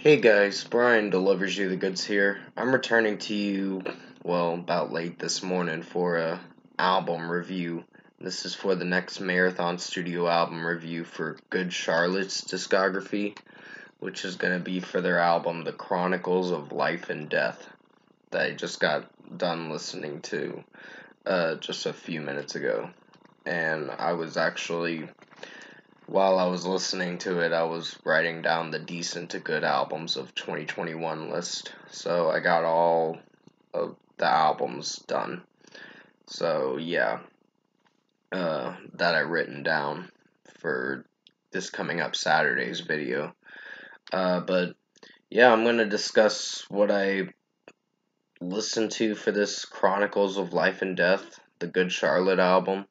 Hey guys, Brian delivers you the goods here. I'm returning to you, well, about late this morning for a album review. This is for the next Marathon Studio album review for Good Charlotte's discography, which is going to be for their album The Chronicles of Life and Death that I just got done listening to just a few minutes ago. And I was actually while I was listening to it, I was writing down the decent to good albums of 2021 list. So I got all of the albums done. So yeah, that I written down for this coming up Saturday's video. But yeah, I'm gonna discuss what I listened to for this Chronicles of Life and Death, the Good Charlotte album,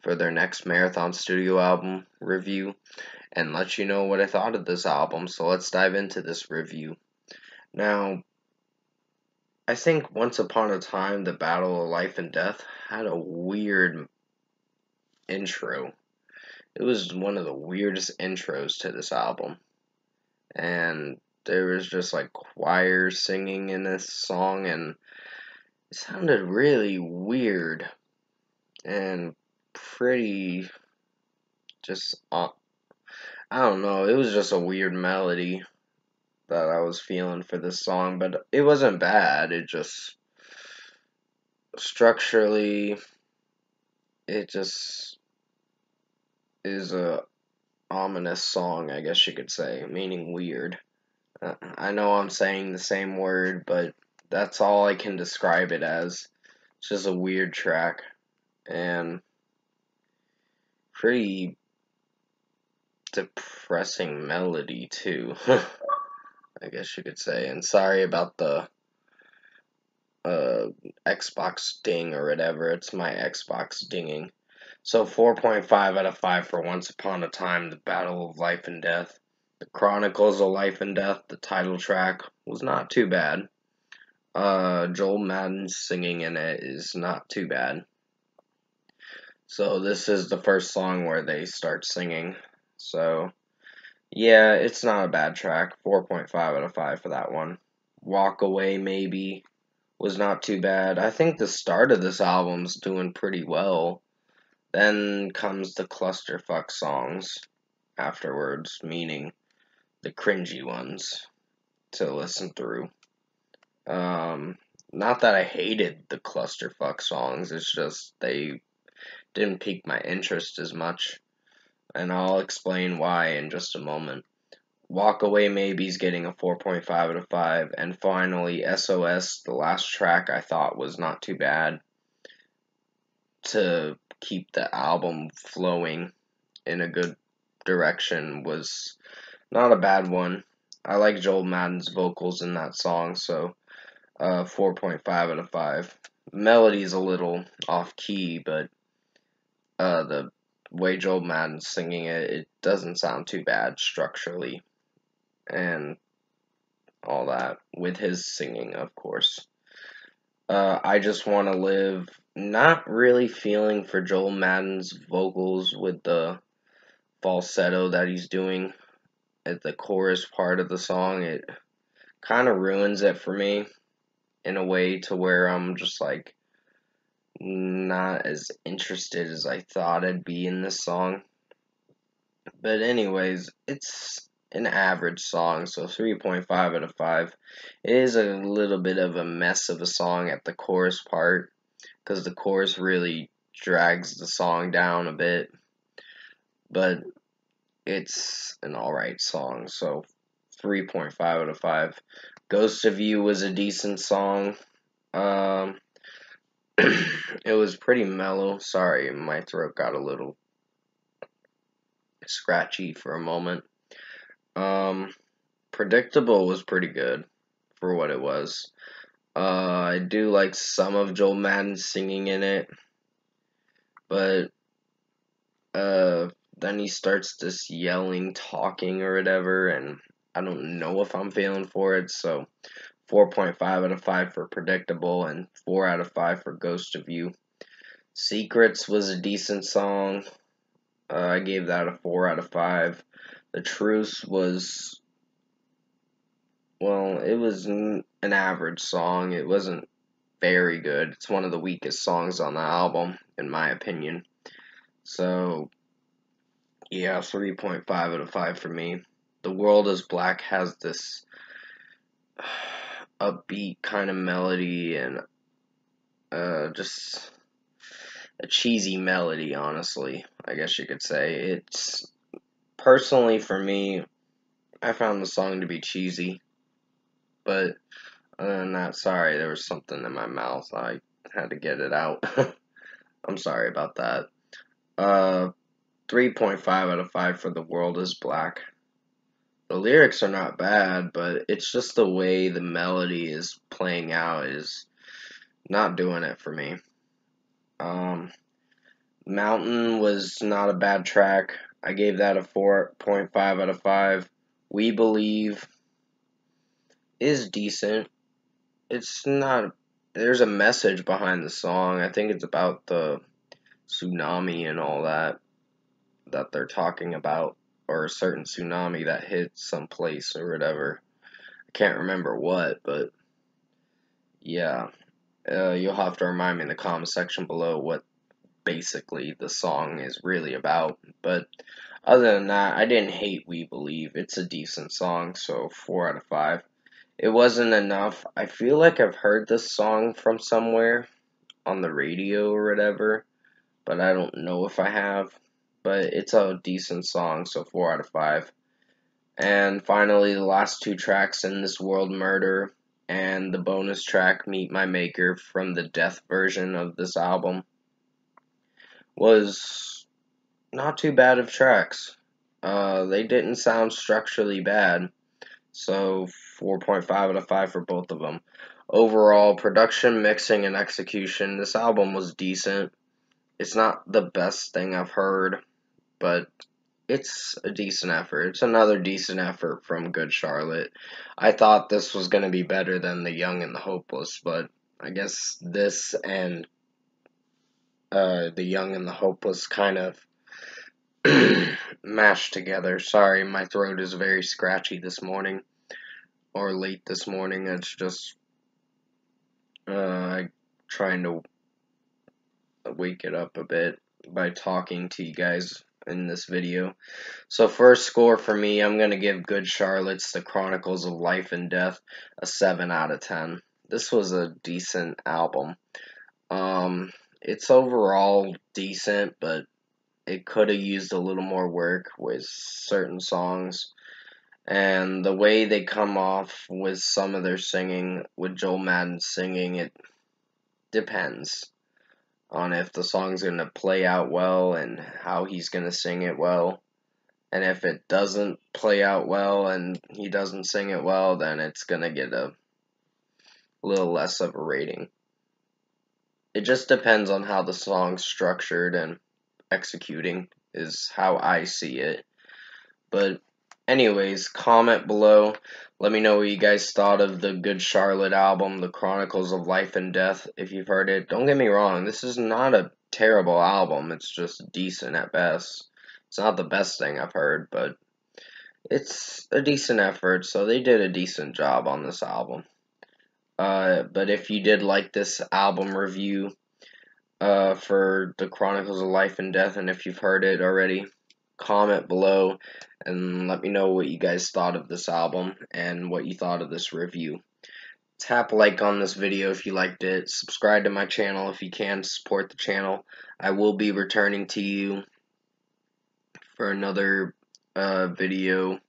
for their next Marathon Studio album review, and let you know what I thought of this album. So let's dive into this review. Now, I think Once Upon a Time, The Battle of Life and Death had a weird intro. It was one of the weirdest intros to this album. And there was just like choir singing in this song, and it sounded really weird and pretty just, I don't know, it was just a weird melody that I was feeling for this song, but it wasn't bad. It just structurally, it just is a ominous song, I guess you could say, meaning weird. I know I'm saying the same word, but that's all I can describe it as. It's just a weird track and pretty depressing melody too. I guess you could say. And sorry about the Xbox ding or whatever. It's my Xbox dinging. So 4.5 out of 5 for Once Upon a Time, The Battle of Life and Death. The Chronicles of Life and Death, the title track, was not too bad. Joel Madden's singing in it is not too bad. So this is the first song where they start singing. So yeah, it's not a bad track. 4.5 out of 5 for that one. Walk Away Maybe was not too bad. I think the start of this album's doing pretty well. Then comes the clusterfuck songs afterwards, meaning the cringy ones to listen through. Not that I hated the clusterfuck songs, it's just they didn't pique my interest as much, and I'll explain why in just a moment. Walk Away Maybe's getting a 4.5 out of 5, and finally SOS, the last track, I thought was not too bad to keep the album flowing in a good direction, was not a bad one. I like Joel Madden's vocals in that song, so 4.5 out of 5. Melody's a little off key, but the way Joel Madden's singing it, it doesn't sound too bad structurally and all that, with his singing, of course. I Just Want to Live, not really feeling for Joel Madden's vocals with the falsetto that he's doing at the chorus part of the song. It kind of ruins it for me in a way to where I'm just like not as interested as I thought I'd be in this song. But anyways, it's an average song, so 3.5 out of 5. It is a little bit of a mess of a song at the chorus part, because the chorus really drags the song down a bit, but it's an alright song, so 3.5 out of 5. Ghost of You was a decent song. It was pretty mellow. Sorry, my throat got a little scratchy for a moment. Predictable was pretty good for what it was. I do like some of Joel Madden singing in it, but then he starts this yelling, talking, or whatever, and I don't know if I'm feeling for it, so 4.5 out of 5 for Predictable, and 4 out of 5 for Ghost of You. Secrets was a decent song. I gave that a 4 out of 5. The Truth was well, it was an average song. It wasn't very good. It's one of the weakest songs on the album, in my opinion. So, yeah, 3.5 out of 5 for me. The World is Black has this upbeat kind of melody and just a cheesy melody, honestly, I guess you could say. It's personally for me, I found the song to be cheesy, but other than that, sorry, there was something in my mouth. I had to get it out. I'm sorry about that. Uh, 3.5 out of 5 for The World is Black. The lyrics are not bad, but it's just the way the melody is playing out is not doing it for me. Mountain was not a bad track. I gave that a 4.5 out of 5. We Believe is decent. It's not. There's a message behind the song. I think it's about the tsunami and all that they're talking about, or a certain tsunami that hit some place or whatever. I can't remember what, but yeah. You'll have to remind me in the comment section below what basically the song is really about. But other than that, I didn't hate We Believe. It's a decent song, so 4 out of 5. It wasn't enough. I feel like I've heard this song from somewhere on the radio or whatever, but I don't know if I have. But it's a decent song, so 4 out of 5. And finally, the last two tracks in This World, Murder, and the bonus track Meet My Maker from the death version of this album was not too bad of tracks. They didn't sound structurally bad, so 4.5 out of 5 for both of them. Overall, production, mixing, and execution, this album was decent. It's not the best thing I've heard, but it's a decent effort. It's another decent effort from Good Charlotte. I thought this was going to be better than The Young and the Hopeless, but I guess this and The Young and the Hopeless kind of mashed together. Sorry, my throat is very scratchy this morning, or late this morning. It's just trying to wake it up a bit by talking to you guys in this video. So first score for me, I'm going to give Good Charlotte's The Chronicles of Life and Death a 7 out of 10. This was a decent album. It's overall decent, but it could have used a little more work with certain songs. And the way they come off with some of their singing, with Joel Madden singing, it depends on if the song's going to play out well and how he's going to sing it well. And if it doesn't play out well and he doesn't sing it well, then it's going to get a little less of a rating. It just depends on how the song's structured and executing is how I see it. But anyways, comment below. Let me know what you guys thought of the Good Charlotte album, The Chronicles of Life and Death, if you've heard it. Don't get me wrong, this is not a terrible album. It's just decent at best. It's not the best thing I've heard, but it's a decent effort, so they did a decent job on this album. But if you did like this album review for The Chronicles of Life and Death, and if you've heard it already, comment below and let me know what you guys thought of this album and what you thought of this review. Tap like on this video if you liked it. Subscribe to my channel if you can. Support the channel. I will be returning to you for another video.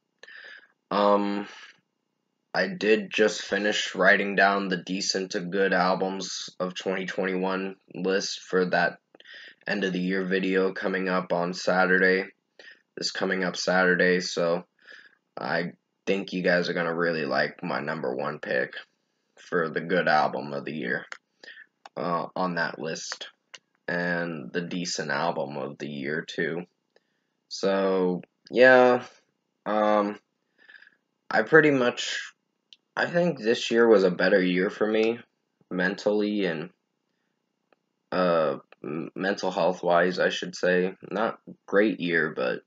I did just finish writing down the decent to good albums of 2021 list for that end of the year video coming up on Saturday. This coming up Saturday, so I think you guys are going to really like my number one pick for the good album of the year on that list, and the decent album of the year too. So yeah, I think this year was a better year for me mentally and mental health wise, I should say. Not great year, but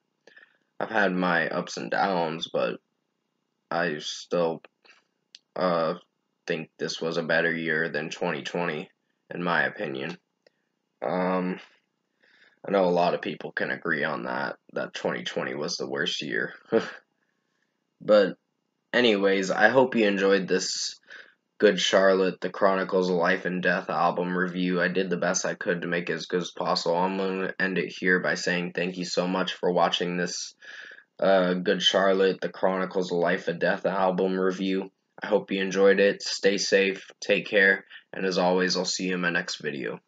I've had my ups and downs, but I still think this was a better year than 2020, in my opinion. I know a lot of people can agree on that 2020 was the worst year. But anyways, I hope you enjoyed this Good Charlotte, the Chronicles of Life and Death album review. I did the best I could to make it as good as possible. I'm going to end it here by saying thank you so much for watching this Good Charlotte, the Chronicles of Life and Death album review. I hope you enjoyed it. Stay safe, take care, and as always, I'll see you in my next video.